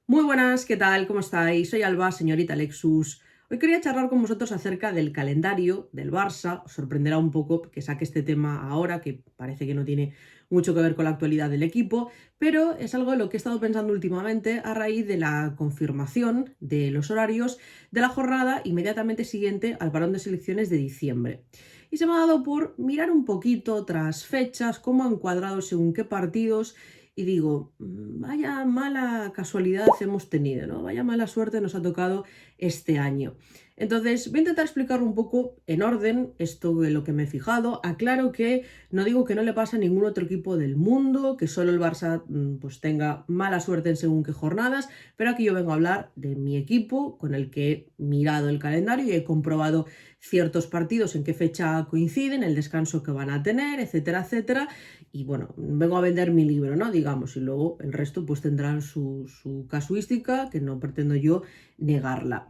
Muy buenas, ¿qué tal? ¿Cómo estáis? Soy Alba, señorita Lexus. Hoy quería charlar con vosotros acerca del calendario del Barça. Os sorprenderá un poco que saque este tema ahora, que parece que no tiene mucho que ver con la actualidad del equipo, pero es algo de lo que he estado pensando últimamente a raíz de la confirmación de los horarios de la jornada inmediatamente siguiente al parón de selecciones de diciembre. Y se me ha dado por mirar un poquito tras fechas, cómo han cuadrado según qué partidos y digo, vaya mala casualidad hemos tenido, ¿no? Vaya mala suerte nos ha tocado este año. Entonces, voy a intentar explicar un poco en orden esto de lo que me he fijado. Aclaro que no digo que no le pasa a ningún otro equipo del mundo, que solo el Barça pues tenga mala suerte en según qué jornadas, pero aquí yo vengo a hablar de mi equipo con el que he mirado el calendario y he comprobado ciertos partidos en qué fecha coinciden, el descanso que van a tener, etcétera, etcétera. Y bueno, vengo a vender mi libro, ¿no? Digamos, y luego el resto pues tendrán su casuística, que no pretendo yo negarla.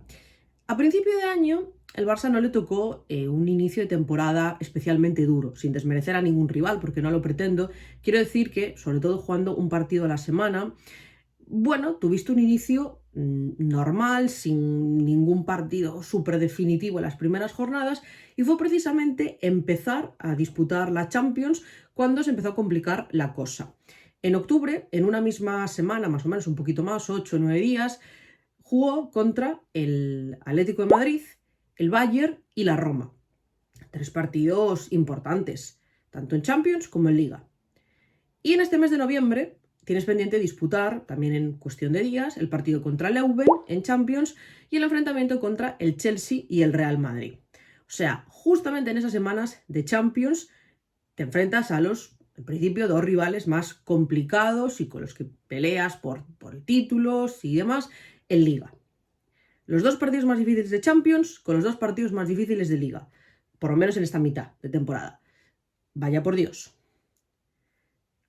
A principio de año, el Barça no le tocó un inicio de temporada especialmente duro, sin desmerecer a ningún rival, porque no lo pretendo. Quiero decir que, sobre todo jugando un partido a la semana, bueno, tuviste un inicio normal, sin ningún partido súper definitivo en las primeras jornadas, y fue precisamente empezar a disputar la Champions cuando se empezó a complicar la cosa. En octubre, en una misma semana, más o menos un poquito más, 8 o 9 días, jugó contra el Atlético de Madrid, el Bayern y la Roma. Tres partidos importantes, tanto en Champions como en Liga. Y en este mes de noviembre tienes pendiente disputar, también en cuestión de días, el partido contra el Leuven en Champions y el enfrentamiento contra el Chelsea y el Real Madrid. O sea, justamente en esas semanas de Champions te enfrentas a los, en principio, dos rivales más complicados y con los que peleas por títulos y demás en Liga. Los dos partidos más difíciles de Champions con los dos partidos más difíciles de Liga, por lo menos en esta mitad de temporada. Vaya por Dios.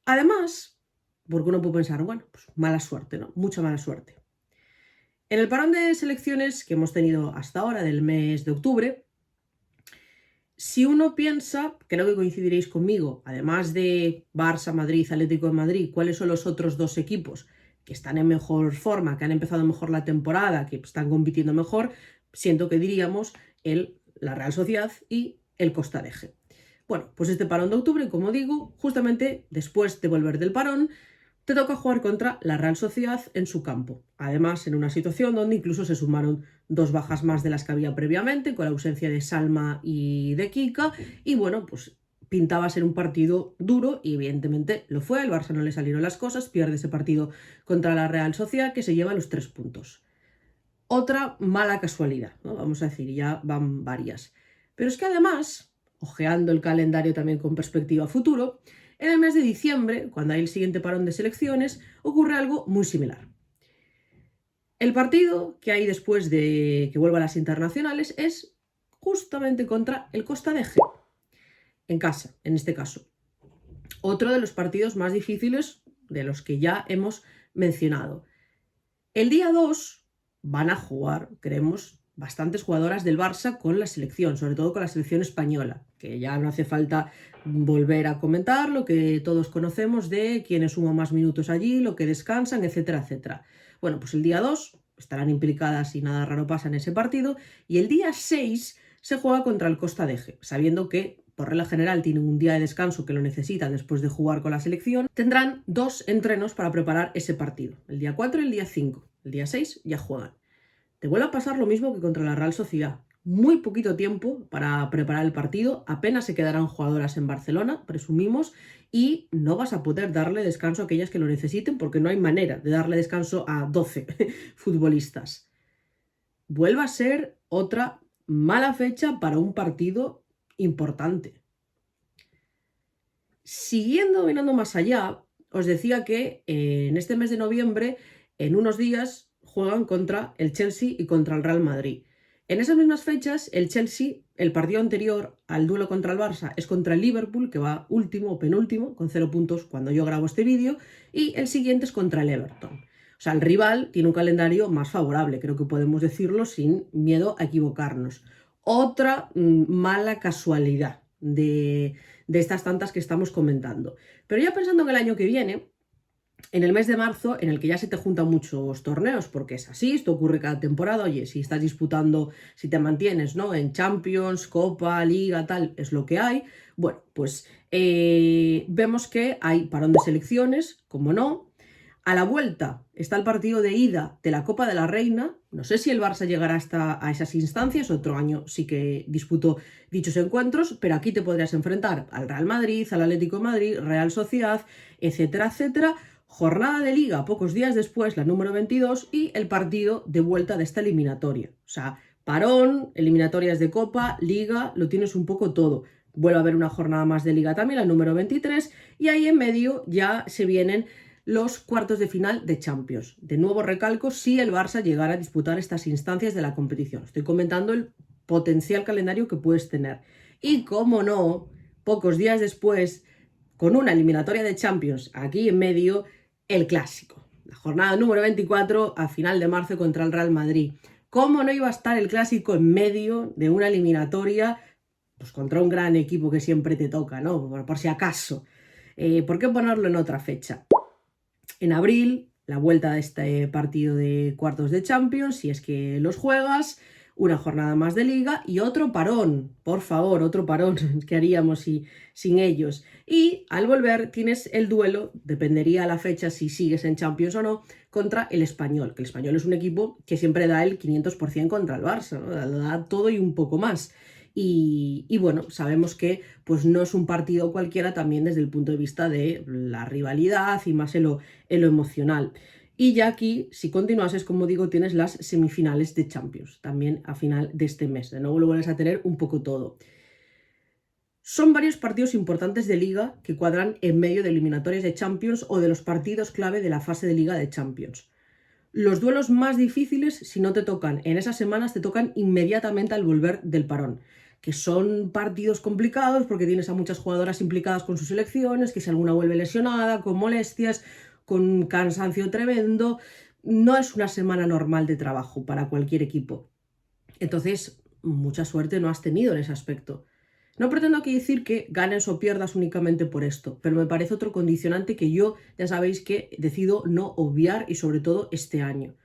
Además, porque uno puede pensar, bueno, pues mala suerte, ¿no? Mucha mala suerte. En el parón de selecciones que hemos tenido hasta ahora, del mes de octubre, si uno piensa, creo que coincidiréis conmigo, además de Barça, Madrid, Atlético de Madrid, cuáles son los otros dos equipos que están en mejor forma, que han empezado mejor la temporada, que están compitiendo mejor, siento que diríamos la Real Sociedad y el Costa de G. Bueno, pues este parón de octubre, como digo, justamente después de volver del parón, te toca jugar contra la Real Sociedad en su campo. Además, en una situación donde incluso se sumaron dos bajas más de las que había previamente, con la ausencia de Salma y de Kika. Y bueno, pues pintaba ser un partido duro y evidentemente lo fue. Al Barça no le salieron las cosas, pierde ese partido contra la Real Sociedad que se lleva los 3 puntos. Otra mala casualidad, ¿no? Vamos a decir, ya van varias. Pero es que además, ojeando el calendario también con perspectiva a futuro, en el mes de diciembre, cuando hay el siguiente parón de selecciones, ocurre algo muy similar. El partido que hay después de que vuelvan las internacionales es justamente contra el Costa de G, en casa, en este caso. Otro de los partidos más difíciles de los que ya hemos mencionado. El día 2 van a jugar, creemos, bastantes jugadoras del Barça con la selección, sobre todo con la selección española, que ya no hace falta volver a comentar lo que todos conocemos de quiénes suman más minutos allí, lo que descansan, etcétera, etcétera. Bueno, pues el día 2 estarán implicadas y nada raro pasa en ese partido, y el día 6 se juega contra el Costa de G, sabiendo que por regla general tienen un día de descanso que lo necesitan después de jugar con la selección. Tendrán 2 entrenos para preparar ese partido, el día 4 y el día 5. El día 6 ya juegan. Te vuelve a pasar lo mismo que contra la Real Sociedad. Muy poquito tiempo para preparar el partido, apenas se quedarán jugadoras en Barcelona, presumimos, y no vas a poder darle descanso a aquellas que lo necesiten porque no hay manera de darle descanso a 12 futbolistas. Vuelve a ser otra mala fecha para un partido importante. Siguiendo mirando más allá, os decía que en este mes de noviembre, en unos días, juegan contra el Chelsea y contra el Real Madrid. En esas mismas fechas, el Chelsea, el partido anterior al duelo contra el Barça, es contra el Liverpool, que va último o penúltimo, con 0 puntos cuando yo grabo este vídeo, y el siguiente es contra el Everton. O sea, el rival tiene un calendario más favorable, creo que podemos decirlo sin miedo a equivocarnos. Otra mala casualidad de estas tantas que estamos comentando. Pero ya pensando en el año que viene, en el mes de marzo, en el que ya se te juntan muchos torneos, porque es así, esto ocurre cada temporada. Oye, si estás disputando, si te mantienes, ¿no?, en Champions, Copa, Liga, tal, es lo que hay. Bueno, pues vemos que hay parón de selecciones, como no. A la vuelta está el partido de ida de la Copa de la Reina. No sé si el Barça llegará hasta a esas instancias. Otro año sí que disputó dichos encuentros, pero aquí te podrías enfrentar al Real Madrid, al Atlético de Madrid, Real Sociedad, etcétera, etcétera. Jornada de Liga pocos días después, la número 22, y el partido de vuelta de esta eliminatoria. O sea, parón, eliminatorias de Copa, Liga, lo tienes un poco todo. Vuelve a haber una jornada más de Liga también, la número 23, y ahí en medio ya se vienen los cuartos de final de Champions. De nuevo recalco, si el Barça llegara a disputar estas instancias de la competición. Estoy comentando el potencial calendario que puedes tener. Y como no, pocos días después, con una eliminatoria de Champions aquí en medio, el clásico. La jornada número 24 a final de marzo contra el Real Madrid. ¿Cómo no iba a estar el clásico en medio de una eliminatoria? Pues contra un gran equipo que siempre te toca, ¿no? Por si acaso. ¿Por qué ponerlo en otra fecha? En abril, la vuelta de este partido de cuartos de Champions, si es que los juegas, una jornada más de Liga y otro parón, por favor, otro parón que haríamos sin ellos. Y al volver tienes el duelo, dependería la fecha si sigues en Champions o no, contra el Español, que el Español es un equipo que siempre da el 500% contra el Barça, ¿no? Lo da todo y un poco más. Y bueno, sabemos que pues no es un partido cualquiera también desde el punto de vista de la rivalidad y más en lo emocional. Y ya aquí, si continuases, como digo, tienes las semifinales de Champions, también a final de este mes. De nuevo lo vuelves a tener un poco todo. Son varios partidos importantes de Liga que cuadran en medio de eliminatorias de Champions o de los partidos clave de la fase de Liga de Champions. Los duelos más difíciles, si no te tocan en esas semanas, te tocan inmediatamente al volver del parón, que son partidos complicados porque tienes a muchas jugadoras implicadas con sus selecciones, que si alguna vuelve lesionada, con molestias, con cansancio tremendo. No es una semana normal de trabajo para cualquier equipo. Entonces, mucha suerte no has tenido en ese aspecto. No pretendo aquí decir que ganes o pierdas únicamente por esto, pero me parece otro condicionante que yo, ya sabéis que decido no obviar y sobre todo este año.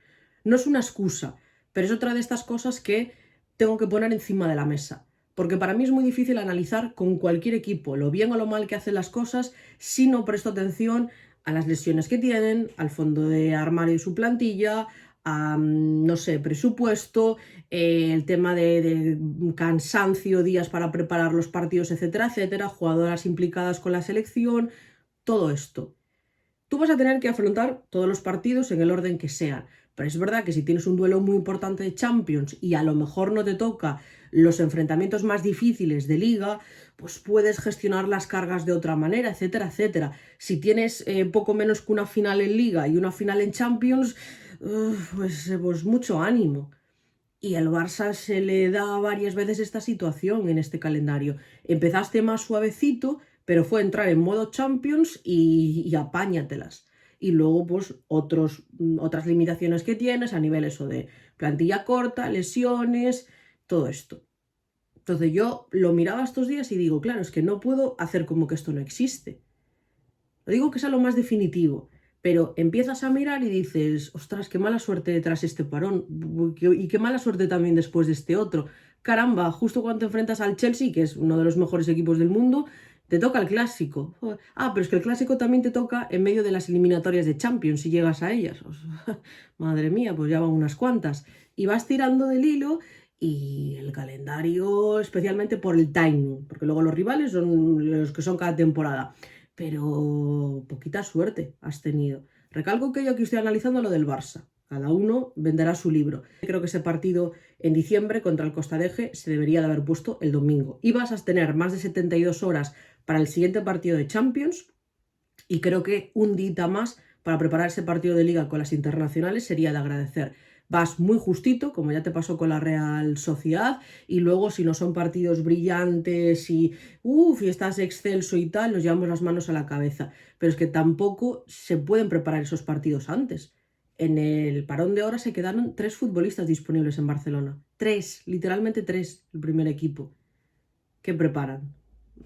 No es una excusa, pero es otra de estas cosas que tengo que poner encima de la mesa. Porque para mí es muy difícil analizar con cualquier equipo lo bien o lo mal que hacen las cosas si no presto atención a las lesiones que tienen, al fondo de armario de su plantilla, a, no sé, presupuesto, el tema de cansancio, días para preparar los partidos, etcétera, etcétera, jugadoras implicadas con la selección, todo esto. Tú vas a tener que afrontar todos los partidos en el orden que sean, pero es verdad que si tienes un duelo muy importante de Champions y a lo mejor no te toca los enfrentamientos más difíciles de Liga, pues puedes gestionar las cargas de otra manera, etcétera, etcétera. Si tienes poco menos que una final en Liga y una final en Champions, pues mucho ánimo. Y al Barça se le da varias veces esta situación en este calendario. Empezaste más suavecito, pero fue entrar en modo Champions y apáñatelas. Y luego, pues, otras limitaciones que tienes a nivel eso de plantilla corta, lesiones, todo esto. Entonces yo lo miraba estos días y digo, claro, es que no puedo hacer como que esto no existe. No digo que sea lo más definitivo, pero empiezas a mirar y dices, ostras, qué mala suerte tras este parón y qué mala suerte también después de este otro. Caramba, justo cuando te enfrentas al Chelsea, que es uno de los mejores equipos del mundo, te toca el clásico. Ah, pero es que el clásico también te toca en medio de las eliminatorias de Champions, si llegas a ellas. Madre mía, pues ya van unas cuantas. Y vas tirando del hilo y el calendario, especialmente por el timing, porque luego los rivales son los que son cada temporada, pero poquita suerte has tenido. Recalco que yo aquí estoy analizando lo del Barça. Cada uno venderá su libro. Creo que ese partido en diciembre contra el Costa de Eje se debería de haber puesto el domingo. Y vas a tener más de 72 horas para el siguiente partido de Champions y creo que un día más para preparar ese partido de Liga con las internacionales sería de agradecer. Vas muy justito, como ya te pasó con la Real Sociedad, y luego si no son partidos brillantes y estás excelso y tal, nos llevamos las manos a la cabeza. Pero es que tampoco se pueden preparar esos partidos antes. En el parón de horas se quedaron 3 futbolistas disponibles en Barcelona. 3, literalmente 3, el primer equipo. ¿Qué preparan?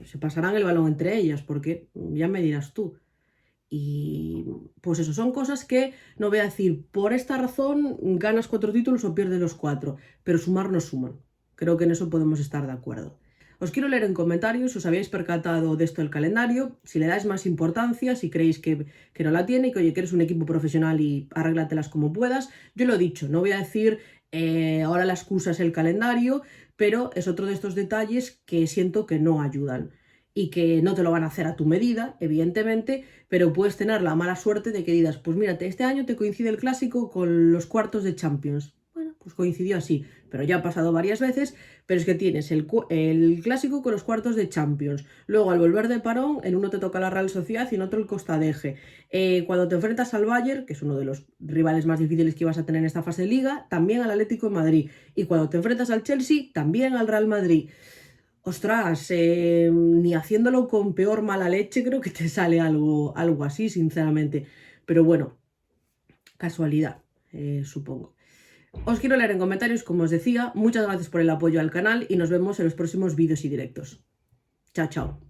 Se pasarán el balón entre ellas, porque ya me dirás tú. Y pues eso, son cosas que no voy a decir, por esta razón ganas 4 títulos o pierdes los 4, pero sumar no suman. Creo que en eso podemos estar de acuerdo. Os quiero leer en comentarios si os habéis percatado de esto del calendario, si le dais más importancia, si creéis que no la tiene y que, oye, que eres un equipo profesional y arréglatelas como puedas. Yo lo he dicho, no voy a decir ahora la excusa es el calendario, pero es otro de estos detalles que siento que no ayudan y que no te lo van a hacer a tu medida, evidentemente, pero puedes tener la mala suerte de que digas, pues mírate, este año te coincide el clásico con los cuartos de Champions. Bueno, pues coincidió así, pero ya ha pasado varias veces, pero es que tienes el clásico con los cuartos de Champions. Luego, al volver de parón, en uno te toca la Real Sociedad y en otro el Costa Deje. Cuando te enfrentas al Bayern, que es uno de los rivales más difíciles que ibas a tener en esta fase de Liga, también al Atlético de Madrid. Y cuando te enfrentas al Chelsea, también al Real Madrid. Ostras, ni haciéndolo con peor mala leche creo que te sale algo así, sinceramente. Pero bueno, casualidad, supongo. Os quiero leer en comentarios, como os decía. Muchas gracias por el apoyo al canal y nos vemos en los próximos vídeos y directos. Chao, chao.